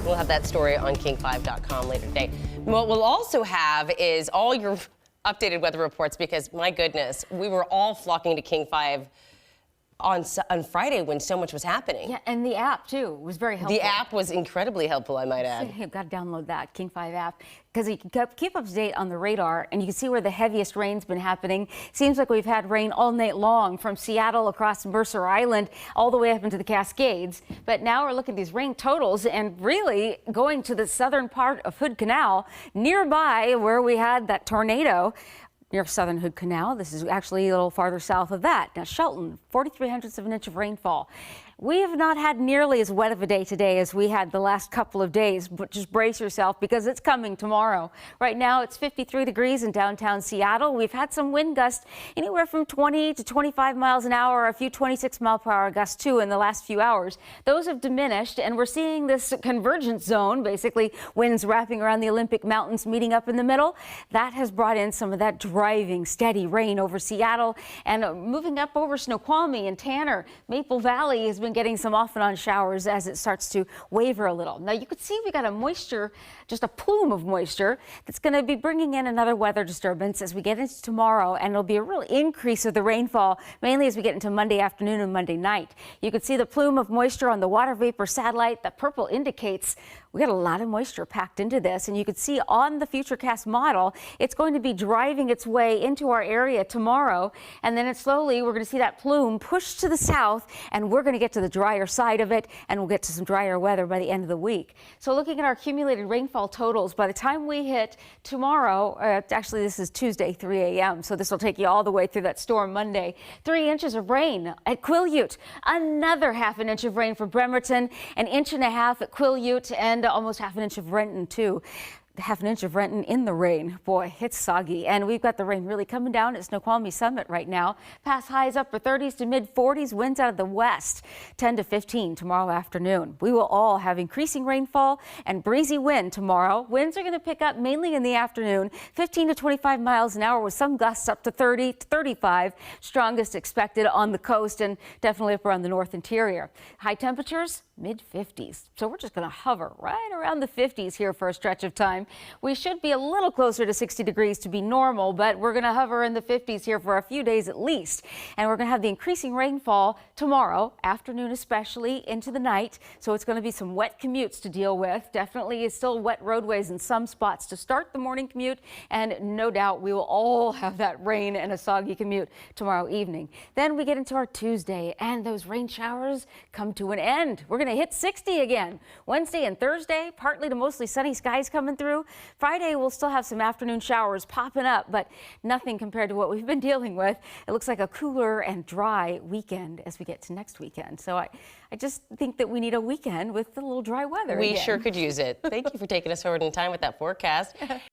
We'll have that story on king5.com later today. What we'll also have is all your updated weather reports because, my goodness, we were all flocking to King 5 on Friday when so much was happening. Yeah, and the app, too, was very helpful. The app was incredibly helpful, I might add. You've got to download that King 5 app because you can keep up to date on the radar and you can see where the heaviest rain's been happening. Seems like we've had rain all night long from Seattle across Mercer Island all the way up into the Cascades. But now we're looking at these rain totals and really going to the southern part of Hood Canal, nearby where we had that tornado. Near Southern Hood Canal. This is actually a little farther south of that. Now, Shelton, 43/100 of an inch of rainfall. We have not had nearly as wet of a day today as we had the last couple of days, but just brace yourself because it's coming tomorrow. Right now, it's 53 degrees in downtown Seattle. We've had some wind gusts anywhere from 20 to 25 miles an hour, a few 26-mile-per-hour gusts, too, in the last few hours. Those have diminished, and we're seeing this convergence zone, basically winds wrapping around the Olympic Mountains, meeting up in the middle. That has brought in some of that driving, steady rain over Seattle and moving up over Snoqualmie and Tanner. Maple Valley has been getting some off and on showers as it starts to waver a little. Now you can see we got a moisture, just a plume of moisture that's going to be bringing in another weather disturbance as we get into tomorrow, and it'll be a real increase of the rainfall, mainly as we get into Monday afternoon and Monday night. You can see the plume of moisture on the water vapor satellite. The purple indicates we got a lot of moisture packed into this, and you can see on the Futurecast model, it's going to be driving its way into our area tomorrow, and then we're going to see that plume push to the south, and we're going to get to the drier side of it, and we'll get to some drier weather by the end of the week. So looking at our accumulated rainfall totals, by the time we hit tomorrow, actually this is Tuesday, 3 a.m., so this will take you all the way through that storm Monday. 3 inches of rain at Quileute, another ½ inch of rain for Bremerton, 1.5 inches at Quileute, and almost ½ inch of Renton, too. ½ inch of Renton in the rain. Boy, it's soggy. And we've got the rain really coming down at Snoqualmie Summit right now. Past highs upper 30s to mid 40s. Winds out of the west, 10 to 15 tomorrow afternoon. We will all have increasing rainfall and breezy wind tomorrow. Winds are going to pick up mainly in the afternoon, 15 to 25 miles an hour with some gusts up to 30 to 35. Strongest expected on the coast and definitely up around the north interior. High temperatures, mid 50s. So we're just going to hover right around the 50s here for a stretch of time. We should be a little closer to 60 degrees to be normal, but we're going to hover in the 50s here for a few days at least. And we're going to have the increasing rainfall tomorrow, afternoon especially, into the night. So it's going to be some wet commutes to deal with. Definitely still wet roadways in some spots to start the morning commute. And no doubt we will all have that rain and a soggy commute tomorrow evening. Then we get into our Tuesday and those rain showers come to an end. We're going to hit 60 again. Wednesday and Thursday, partly to mostly sunny skies coming through. Friday, we'll still have some afternoon showers popping up, but nothing compared to what we've been dealing with. It looks like a cooler and dry weekend as we get to next weekend. So I just think that we need a weekend with a little dry weather. We again. sure could use it. Thank you for taking us forward in time with that forecast.